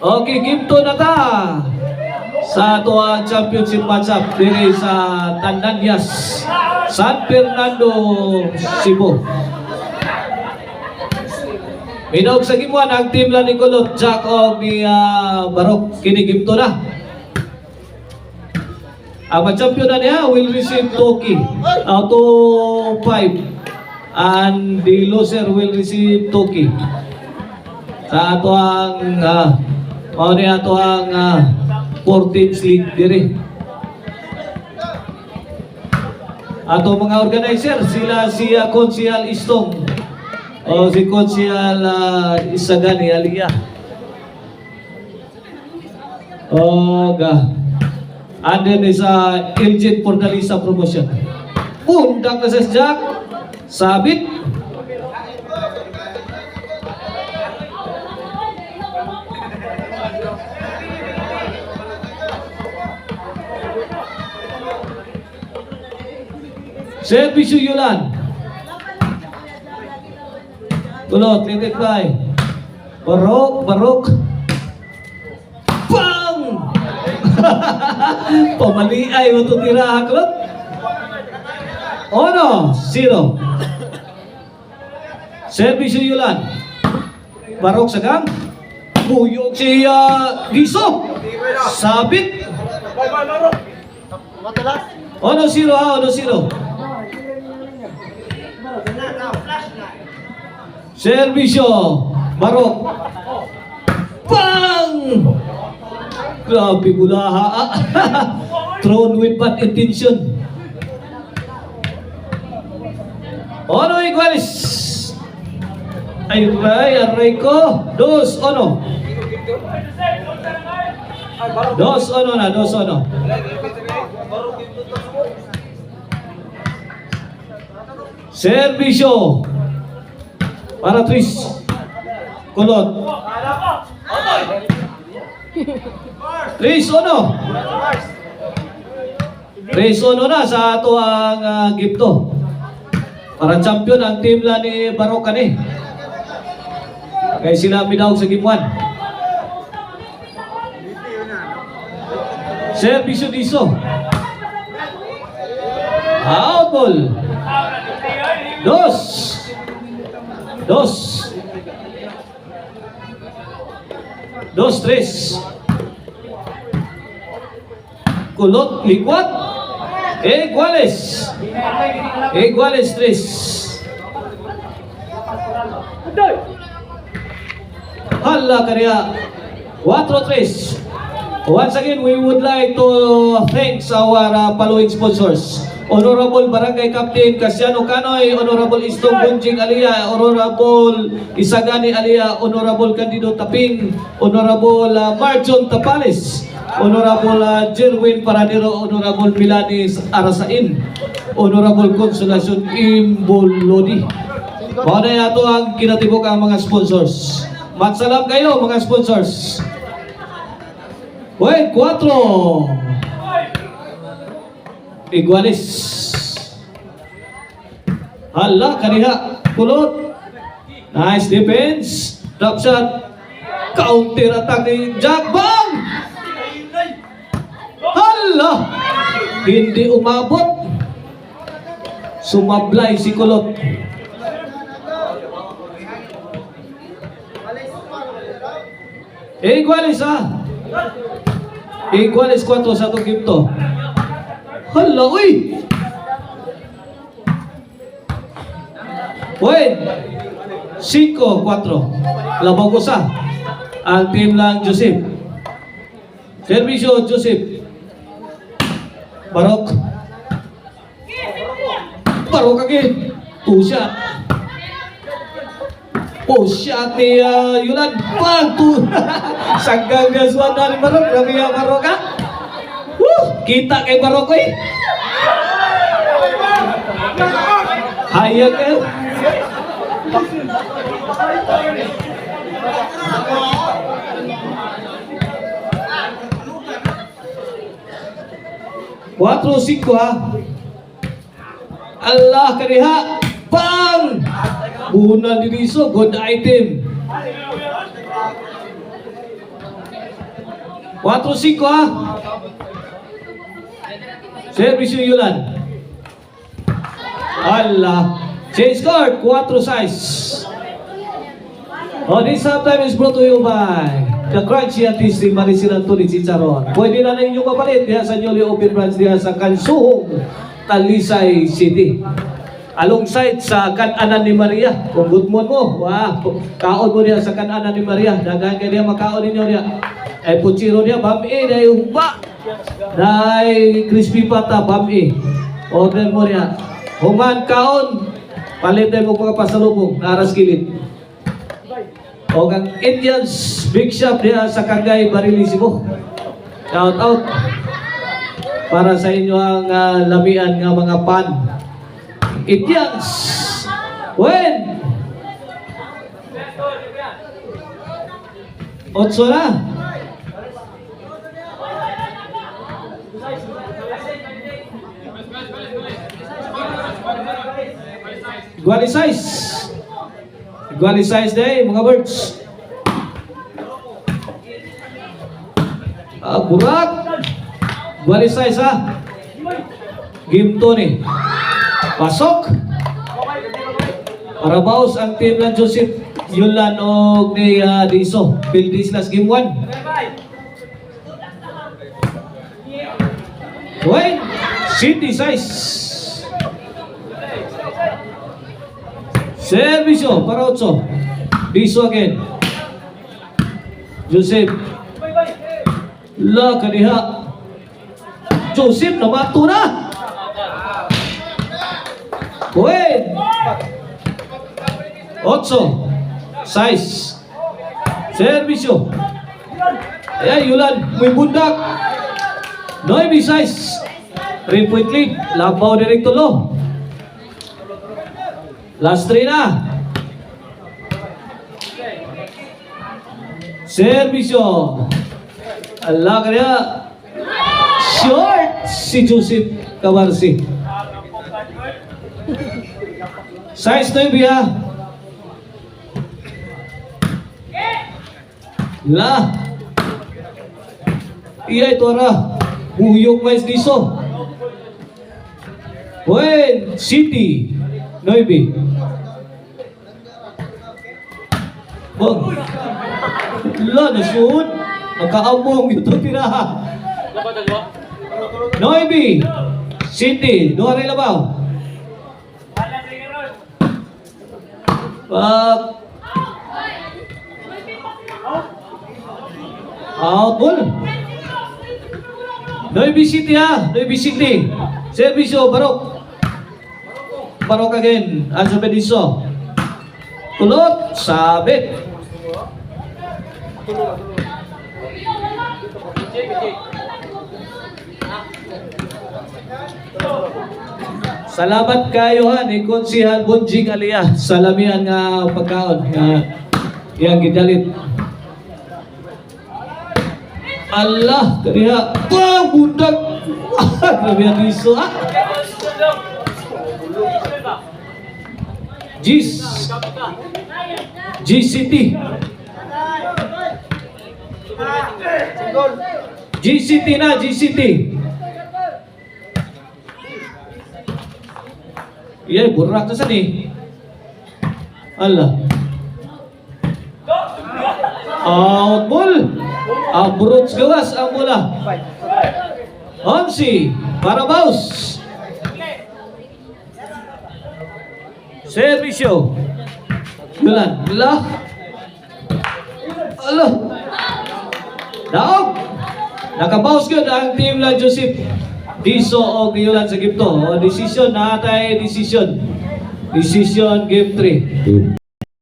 Okay, game 2 na ta sa ato ang championship matchup diri sa Tananyas, San Fernando, Cebu. Minog sa gimuan ang team lang ni Kulot, Jack o ni Barok. Kini game 2 na. Ang champion na niya will receive Toki out of 5 and the loser will receive Toki. Sa ato ang ato ang 14th league diri. Ato mga organizer sila si Konsehal Istong o si Konsehal Isagani Aliyah. And then is Elgin Fortaleza promotion. Pundak na sa Jack. Sabit. Servisyo Yulan. Kulot, litit by. Barok. Bang! Pamaliay mo ito tira, Kulot. Ono, 0. Servisyo Yulan. Barok sa gang. Buyog si Giso. Sabit. Ono 0 ha, ono 0. Servisyo Barok. Bang! Grabe bulaha. Thrown with bad intention. Ono Iguales. Ayun ba, aray ko. 2-1. 2-1 na, 2-1. Servisyo para Tris Kulot. 3-1. 3-1 na sa ato ang gipto. Para champion ang team la ni Barok kani. Kaya sila minawag sa game 1. Servisyo Diso. Out ball. 2-3. Kulot likwat. Iguales 3. Hala kariya 4-3. Once again, we would like to thank our following sponsors. Honorable Barangay Captain Casiano Canoy, Honorable Istong Bunjing Alia, Honorable Isagani Alia, Honorable Candido Taping, Honorable Marjon Tapales, Honorable Jerwin Paradero, Honorable Milanis Arasain, Honorable Consolacion Imbolodi. Muna ito ang kinatibok ang mga sponsors. Magsalam kayo mga sponsors. Wait, 4. Iguales. Hala, kaniha. Kulot. Nice defense. Drop shot. Counter attack ni Jack. Bang! Hala! Hindi umabot. Sumablay si Kulot. Iguales Iguales 4 sa itong game to. Hala, uy! Wait! 5-4. Labaw ko sa ang team lang Joseph. Servisyo Joseph. Barok again. 2 shot. Shot ni Yulan. Bang! Sanggang gaswan na ni Barok. Grabe yung Barok ha? Kita kay Barok eh. Hayag eh. Cuatro, 5 ha. Allah kaniha. Bang! Bunal ni Riso, good item. 4-5 ha. Service yung Yulan. Allah. Change score, 4-6. This halftime is brought to you by the Crunchy Artist ni Maricel Anthony Chicharon. Pwede na inyong mapalit diha sa newly open branch diha sa Kansuhong, Talisay City. Alongside sa Kananan ni Maria. Kung gutmon mo, kaon mo diha sa Kananan ni Maria. Daghan kay diha makaon ninyo diha. Ay puchiro diha, bami, dahi humba. Dahi crispy pata, bami. Order mo diha. Human kaon, palitin mo mga pasalubong, naras kilid. O kang Indians Big Shop diha sa Kagay, Barilisimo. Shout out para sa inyo ang lamian nga mga pan. Indians win. 8 na. Igualisais day mga birds. Burak. Igualisais ha. Game 2 ni. Pasok. Para baos ang team ng Joseph Yulan o ni Diso. Pildislas game 1. Wait. City size. Servisyo para 8. Diso again. Joseph. La kaniha. Joseph namato na. Wait. 8. 6. Servisyo. Ayan, Yulan. May bundak. 9-6. 3-point lead. Labaw direkto lo. Last 3 na. Servisyo. Allah kaya. Short si Joseph Cabarsi. Size 9 biya. La. Iya itu arah. Buyok mais diso. Wait, City. Noibi. Bang. La nasud. Nakaambong ito tiraha. Noibi. City. Dua rin labaw. Out ball. Noibi City ha. Noibi City. Servisyo Barok. Barok again. Anso Bediso. Kulot. Sabit. Salamat kayo ha ni Konsihal Bunjing Aliyah sa lamian nga pagkaon yang gidalit. Allah kaniha budak. Grabe ang riso ha. GCT. GCT na, GCT. Iya, burak na sani. Allah. Out ball. Abroad gawas ang bola. Onsi para Baus. Servisyo. Yulan. Allah. Allah. Daog. Nakabaus ko ang team la Joseph Diso o Yulan sa game 2. Decision na atay decision. Decision game 3.